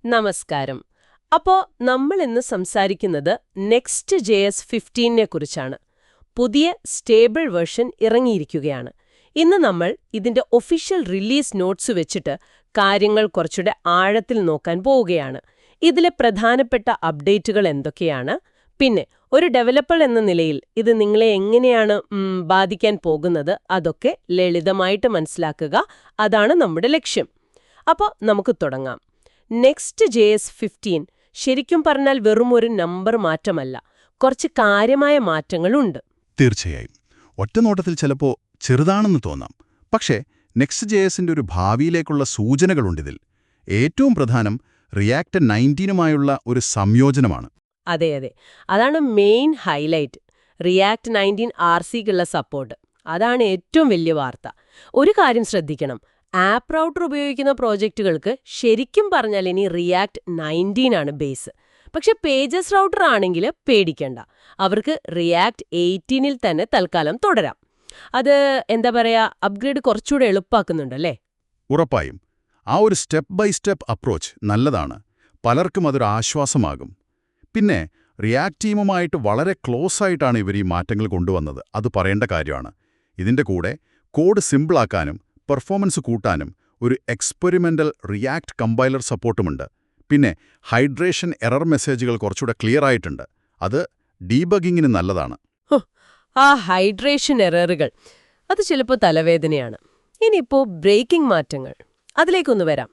നമസ്കാരം. അപ്പോൾ നമ്മൾ ഇന്ന് സംസാരിക്കുന്നത് Next.js 15 കുറിച്ചാണ്. പുതിയ സ്റ്റേബിൾ വേർഷൻ ഇറങ്ങിയിരിക്കുകയാണ്. ഇന്ന് നമ്മൾ ഇതിന്റെ ഒഫീഷ്യൽ റിലീസ് നോട്ട്സ് വെച്ചിട്ട് കാര്യങ്ങൾ കുറച്ചുകൂടെ ആഴത്തിൽ നോക്കാൻ പോവുകയാണ്. ഇതിലെ പ്രധാനപ്പെട്ട അപ്ഡേറ്റുകൾ എന്തൊക്കെയാണ്, പിന്നെ ഒരു ഡെവലപ്പർ എന്ന നിലയിൽ ഇത് നിങ്ങളെ എങ്ങനെയാണ് ബാധിക്കാൻ പോകുന്നത്, അതൊക്കെ ലളിതമായിട്ട് മനസ്സിലാക്കുക. അതാണ് നമ്മുടെ ലക്ഷ്യം. അപ്പോൾ നമുക്ക് തുടങ്ങാം. Next.js 15 ശരിക്കും പറഞ്ഞാൽ വെറും ഒരു നമ്പർ മാറ്റമല്ല, കുറച്ച് കാര്യമായ മാറ്റങ്ങളുണ്ട്. തീർച്ചയായും ഒറ്റനോട്ടത്തിൽ ചിലപ്പോൾ ചെറുതാണെന്ന് തോന്നാം. പക്ഷേ Next.jsന്റെ ഒരു ഭാവിയിലേക്കുള്ള സൂചനകളുണ്ടിതിൽ. ഏറ്റവും പ്രധാനം റിയാക്ട് 19 ഒരു സംയോജനമാണ്. അതെ, അതാണ് മെയിൻ ഹൈലൈറ്റ്. റിയാക്ട് 19 RCക്കുള്ള സപ്പോർട്ട്. അതാണ് ഏറ്റവും വലിയ വാർത്ത. ഒരു കാര്യം ശ്രദ്ധിക്കണം, ആപ്പ് റൗട്ടർ ഉപയോഗിക്കുന്ന പ്രോജക്റ്റുകൾക്ക് ശരിക്കും പറഞ്ഞാൽ ഇനി റിയാക്ട് 19 ആണ് ബേസ്. പക്ഷെ പേജസ് റൗട്ടർ ആണെങ്കിൽ പേടിക്കണ്ട, അവർക്ക് റിയാക്ട് 18 തന്നെ തൽക്കാലം തുടരാം. അത് എന്താ പറയാ, അപ്ഗ്രേഡ് കുറച്ചുകൂടെ എളുപ്പാക്കുന്നുണ്ടല്ലേ? ഉറപ്പായും ആ ഒരു സ്റ്റെപ്പ് ബൈ സ്റ്റെപ്പ് അപ്രോച്ച് നല്ലതാണ്. പലർക്കും അതൊരു ആശ്വാസമാകും. പിന്നെ റിയാക്ട് ടീമുമായിട്ട് വളരെ ക്ലോസ് ആയിട്ടാണ് ഇവർ ഈ മാറ്റങ്ങൾ കൊണ്ടുവന്നത്. അത് പറയേണ്ട കാര്യമാണ്. ഇതിന്റെ കൂടെ കോഡ് സിമ്പിളാക്കാനും പെർഫോമൻസ് കൂട്ടാനും ഒരു എക്സ്പെരിമെന്റൽ റിയാക്ട് കമ്പൈലർ സപ്പോർട്ടുമുണ്ട്. പിന്നെ ഹൈഡ്രേഷൻ എറർ മെസ്സേജുകൾ കുറച്ചുകൂടെ ക്ലിയർ ആയിട്ടുണ്ട്. അത് ഡീബഗിങ്ങിന് നല്ലതാണ്. ആ ഹൈഡ്രേഷൻ എററുകൾ അത് ചിലപ്പോൾ തലവേദനയാണ്. ഇനിയിപ്പോൾ ബ്രേക്കിംഗ് മാറ്റങ്ങൾ, അതിലേക്കൊന്ന് വരാം.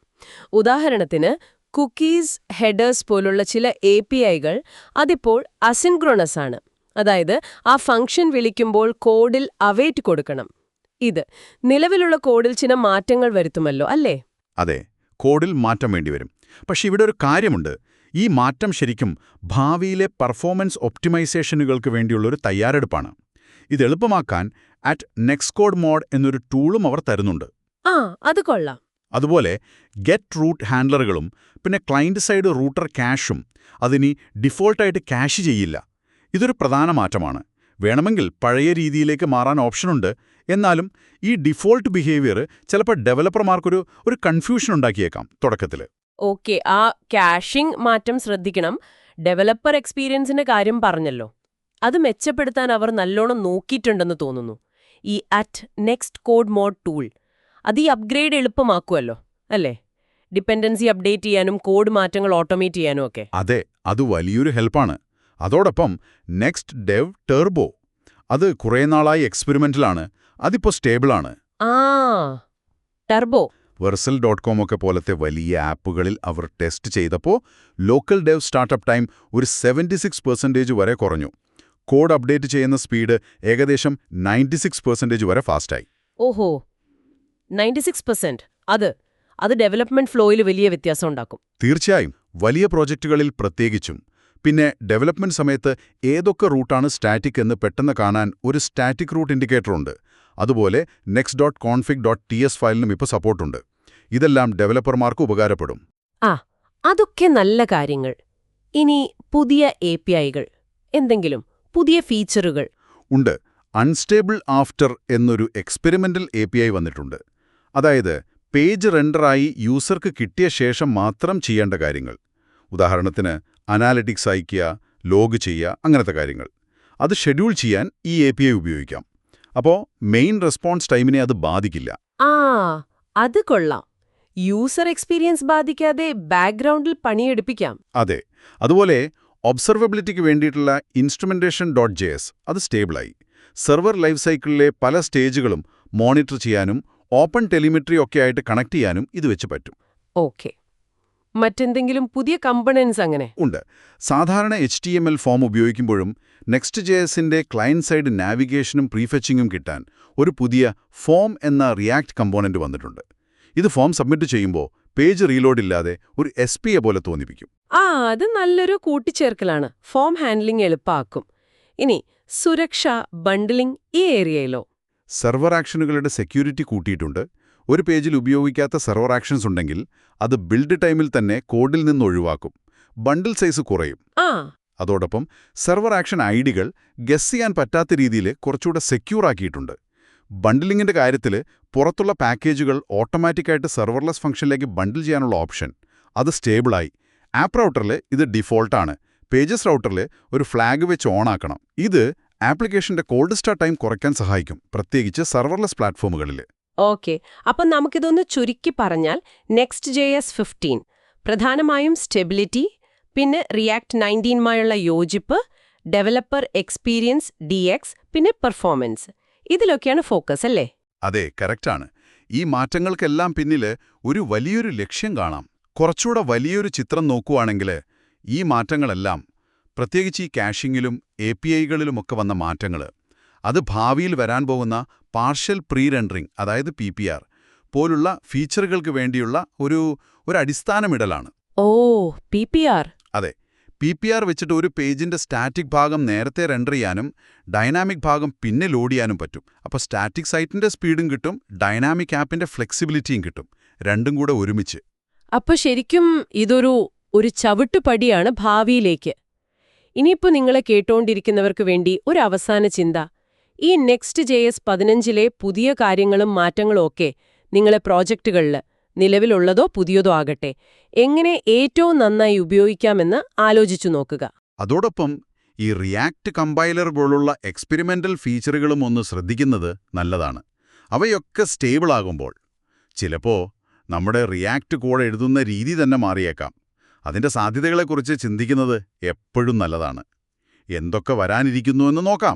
ഉദാഹരണത്തിന് കുക്കീസ്, ഹെഡേഴ്സ് പോലുള്ള ചില APIകൾ അതിപ്പോൾ അസിൻക്രോണസ് ആണ്. അതായത് ആ ഫംഗ്ഷൻ വിളിക്കുമ്പോൾ കോഡിൽ അവെയിറ്റ് കൊടുക്കണം. ഇത് നിലവിലുള്ള കോഡിൽ ചില മാറ്റങ്ങൾ വരുത്തുമല്ലോ, അല്ലേ? അതെ, കോഡിൽ മാറ്റം വേണ്ടിവരും. പക്ഷെ ഇവിടെ ഒരു കാര്യമുണ്ട്. ഈ മാറ്റം ശരിക്കും ഭാവിയിലെ പെർഫോമൻസ് ഒപ്റ്റിമൈസേഷനുകൾക്ക് വേണ്ടിയുള്ളൊരു തയ്യാറെടുപ്പാണ്. ഇത് എളുപ്പമാക്കാൻ നെക്സ്റ്റ്കോഡ് മോഡ് എന്നൊരു ടൂളും അവർ തരുന്നുണ്ട്. അത് കൊള്ളാം. അതുപോലെ ഗെറ്റ് റൂട്ട് ഹാൻഡലറുകളും പിന്നെ ക്ലയന്റ് സൈഡ് റൂട്ടർ ക്യാഷും അതിനി ഡിഫോൾട്ടായിട്ട് ക്യാഷ് ചെയ്യില്ല. ഇതൊരു പ്രധാന മാറ്റമാണ്. വേണമെങ്കിൽ പഴയ രീതിയിലേക്ക് മാറാൻ ഓപ്ഷനുണ്ട്. എന്നാലും ഈ ഡിഫോൾട്ട് ബിഹേവിയർ ചിലപ്പോൾ ഡെവലപ്പർമാർക്കൊരു കൺഫ്യൂഷൻ ഉണ്ടാക്കിയേക്കാം തുടക്കത്തിൽ. ഓക്കെ, ആ ക്യാഷിംഗ് മാറ്റം ശ്രദ്ധിക്കണം. ഡെവലപ്പർ എക്സ്പീരിയൻസിന്റെ കാര്യം പറഞ്ഞല്ലോ, അത് മെച്ചപ്പെടുത്താൻ അവർ നല്ലോണം നോക്കിയിട്ടുണ്ടെന്ന് തോന്നുന്നു. ഈ നെക്സ്റ്റ്കോഡ് മോഡ് ടൂൾ അത് ഈ അപ്ഗ്രേഡ് എളുപ്പമാക്കുമല്ലോ, അല്ലേ? ഡിപ്പെൻഡൻസി അപ്ഡേറ്റ് ചെയ്യാനും കോഡ് മാറ്റങ്ങൾ ഓട്ടോമേറ്റ് ചെയ്യാനും ഒക്കെ. അതെ, അത് വലിയൊരു ഹെൽപ്പാണ്. അതോടൊപ്പം നെക്സ്റ്റ് ഡെവ് ടെർബോ, അത് കുറേ നാളായി എക്സ്പെരിമെന്റിലാണ്. അതിപ്പോൾ സ്റ്റേബിളാണ്. ടെർബോ Vercel.com ഒക്കെ പോലത്തെ വലിയ ആപ്പുകളിൽ അവർ ടെസ്റ്റ് ചെയ്തപ്പോൾ ലോക്കൽ ഡെവ് സ്റ്റാർട്ടപ്പ് ടൈം ഒരു 76% വരെ കുറഞ്ഞു. കോഡ് അപ്ഡേറ്റ് ചെയ്യുന്ന സ്പീഡ് ഏകദേശം 96% വരെ ഫാസ്റ്റായി. ഓഹോ, 96%. അത് ഡെവലപ്മെന്റ് ഫ്ലോയിൽ വലിയ വ്യത്യാസം ഉണ്ടാക്കും. തീർച്ചയായും, വലിയ പ്രോജക്റ്റുകളിൽ പ്രത്യേകിച്ചും. പിന്നെ ഡെവലപ്മെന്റ് സമയത്ത് ഏതൊക്കെ റൂട്ടാണ് സ്റ്റാറ്റിക് എന്ന് പെട്ടെന്ന് കാണാൻ ഒരു സ്റ്റാറ്റിക് റൂട്ട് ഇൻഡിക്കേറ്റർ ഉണ്ട്. അതുപോലെ next.config.ts ഫയലിനും ഇപ്പോൾ സപ്പോർട്ടുണ്ട്. ഇതെല്ലാം ഡെവലപ്പർമാർക്ക് ഉപകാരപ്പെടും. അതൊക്കെ നല്ല കാര്യങ്ങൾ. ഇനി പുതിയ APIകൾ, എന്തെങ്കിലും പുതിയ ഫീച്ചറുകൾ ഉണ്ട്. അൺസ്റ്റേബിൾ ആഫ്റ്റർ എന്നൊരു എക്സ്പെരിമെന്റൽ API വന്നിട്ടുണ്ട്. അതായത് പേജ് റെൻഡറായി യൂസർക്ക് കിട്ടിയ ശേഷം മാത്രം ചെയ്യേണ്ട കാര്യങ്ങൾ. ഉദാഹരണത്തിന് അനാലിറ്റിക്സ് അയയ്ക്കുക, ലോഗ് ചെയ്യുക, അങ്ങനത്തെ കാര്യങ്ങൾ. അത് ഷെഡ്യൂൾ ചെയ്യാൻ ഈ API ഉപയോഗിക്കാം. അപ്പോൾ മെയിൻ റെസ്പോൺസ് ടൈമിനെ അത് ബാധിക്കില്ല. അത് കൊള്ളാം. യൂസർ എക്സ്പീരിയൻസ് ബാധിക്കാതെ ബാക്ക്ഗ്രൗണ്ടിൽ പണിയെടുപ്പിക്കാം. അതെ. അതുപോലെ ഒബ്സർവബിലിറ്റിക്ക് വേണ്ടിയിട്ടുള്ള instrumentation.js അത് സ്റ്റേബിളായി. സെർവർ ലൈഫ് സൈക്കിളിലെ പല സ്റ്റേജുകളും മോണിറ്റർ ചെയ്യാനും ഓപ്പൺ ടെലിമെട്രി ഒക്കെ ആയിട്ട് കണക്ട് ചെയ്യാനും ഇത് വെച്ച് പറ്റും. ഓക്കെ, മറ്റെന്തെങ്കിലും പുതിയ കമ്പണൻസ് അങ്ങനെ ഉണ്ട്. സാധാരണ HTML ഫോം ഉപയോഗിക്കുമ്പോഴും Next.jsന്റെ ക്ലയന്റ് സൈഡ് നാവിഗേഷനും പ്രീഫെച്ചിങ്ങും കിട്ടാൻ ഒരു പുതിയ ഫോം എന്ന റിയാക്ട് കമ്പോണന്റ് വന്നിട്ടുണ്ട്. ഇത് ഫോം സബ്മിറ്റ് ചെയ്യുമ്പോൾ പേജ് റീലോഡ് ഇല്ലാതെ ഒരു SPA പോലെ തോന്നിപ്പിക്കും. അത് നല്ലൊരു കൂട്ടിച്ചേർക്കലാണ്. Form handling എളുപ്പമാക്കും. ഇനി സുരക്ഷ, ബണ്ടിലിംഗ് ഈ ഏരിയയിലോ? സെർവർ ആക്ഷനുകളുടെ സെക്യൂരിറ്റി കൂട്ടിയിട്ടുണ്ട്. ഒരു പേജിൽ ഉപയോഗിക്കാത്ത സെർവർ ആക്ഷൻസ് ഉണ്ടെങ്കിൽ അത് ബിൽഡ് ടൈമിൽ തന്നെ കോഡിൽ നിന്ന് ഒഴിവാക്കും. ബണ്ടിൽ സൈസ് കുറയും. അതോടൊപ്പം സെർവർ ആക്ഷൻ ഐഡികൾ ഗസ് ചെയ്യാൻ പറ്റാത്ത രീതിയിൽ കുറച്ചുകൂടെ സെക്യൂർ ആക്കിയിട്ടുണ്ട്. ബണ്ടിലിങ്ങിന്റെ കാര്യത്തിൽ പുറത്തുള്ള പാക്കേജുകൾ ഓട്ടോമാറ്റിക്കായിട്ട് സെർവർലെസ് ഫംഗ്ഷനിലേക്ക് ബണ്ടിൽ ചെയ്യാനുള്ള ഓപ്ഷൻ അത് സ്റ്റേബിളായി. ആപ്പ് റൗട്ടറിൽ ഇത് ഡിഫോൾട്ടാണ്. പേജസ് റൗട്ടറിൽ ഒരു ഫ്ലാഗ് വെച്ച് ഓണാക്കണം. ഇത് ആപ്ലിക്കേഷന്റെ കോൾഡ് സ്റ്റാർട്ട് ടൈം കുറയ്ക്കാൻ സഹായിക്കും, പ്രത്യേകിച്ച് സർവർലെസ് പ്ലാറ്റ്ഫോമുകളിൽ. ഓക്കെ, അപ്പം നമുക്കിതൊന്ന് ചുരുക്കി പറഞ്ഞാൽ Next.js 15 പ്രധാനമായും സ്റ്റെബിലിറ്റി, പിന്നെ React 19മായുള്ള യോജിപ്പ്, ഡെവലപ്പർ എക്സ്പീരിയൻസ് DX, പിന്നെ പെർഫോമൻസ്, ഇതിലൊക്കെയാണ് ഫോക്കസ് അല്ലേ? അതെ, കറക്റ്റാണ്. ഈ മാറ്റങ്ങൾക്കെല്ലാം പിന്നിൽ ഒരു വലിയൊരു ലക്ഷ്യം കാണാം. കുറച്ചുകൂടെ വലിയൊരു ചിത്രം നോക്കുവാണെങ്കിൽ ഈ മാറ്റങ്ങളെല്ലാം, പ്രത്യേകിച്ച് ഈ കാഷിങ്ങിലും API-കളിലുമൊക്കെ വന്ന മാറ്റങ്ങൾ, അത് ഭാവിയിൽ വരാൻ പോകുന്ന പാർഷ്യൽ പ്രീ റെൻഡറിംഗ്, അതായത് PPR പോലുള്ള ഫീച്ചറുകൾക്ക് വേണ്ടിയുള്ള ഒരു അടിസ്ഥാനമിടലാണ്. ഓ, PPR. അതെ, PPR വെച്ചിട്ട് ഒരു പേജിന്റെ സ്റ്റാറ്റിക് ഭാഗം നേരത്തെ റെൻഡർ ചെയ്യാനും ഡൈനാമിക് ഭാഗം പിന്നെ ലോഡ് ചെയ്യാനും പറ്റും. അപ്പോൾ സ്റ്റാറ്റിക് സൈറ്റിന്റെ സ്പീഡും കിട്ടും, ഡൈനാമിക് ആപ്പിന്റെ ഫ്ലെക്സിബിലിറ്റിയും കിട്ടും, രണ്ടും കൂടെ ഒരുമിച്ച്. അപ്പൊ ശരിക്കും ഇതൊരു ചവിട്ടുപടിയാണ് ഭാവിയിലേക്ക്. ഇനിയിപ്പോൾ നിങ്ങളെ കേട്ടോണ്ടിരിക്കുന്നവർക്ക് വേണ്ടി ഒരു അവസാന ചിന്ത. ഈ Next.js 15ലെ പുതിയ കാര്യങ്ങളും മാറ്റങ്ങളും ഒക്കെ നിങ്ങളെ പ്രോജക്റ്റുകളിൽ, നിലവിലുള്ളതോ പുതിയതോ ആകട്ടെ, എങ്ങനെ ഏറ്റവും നന്നായി ഉപയോഗിക്കാമെന്ന് ആലോചിച്ചു നോക്കുക. അതോടൊപ്പം ഈ റിയാക്ട് കമ്പൈലർ പോലുള്ള എക്സ്പെരിമെന്റൽ ഫീച്ചറുകളും ഒന്ന് ശ്രദ്ധിക്കുന്നത് നല്ലതാണ്. അവയൊക്കെ സ്റ്റേബിൾ ആകുമ്പോൾ ചിലപ്പോൾ നമ്മുടെ റിയാക്ട് കോഡ് എഴുതുന്ന രീതി തന്നെ മാറിയേക്കാം. അതിന്റെ സാധ്യതകളെക്കുറിച്ച് ചിന്തിക്കുന്നത് എപ്പോഴും നല്ലതാണ്. എന്തൊക്കെ വരാനിരിക്കുന്നുവെന്ന് നോക്കാം.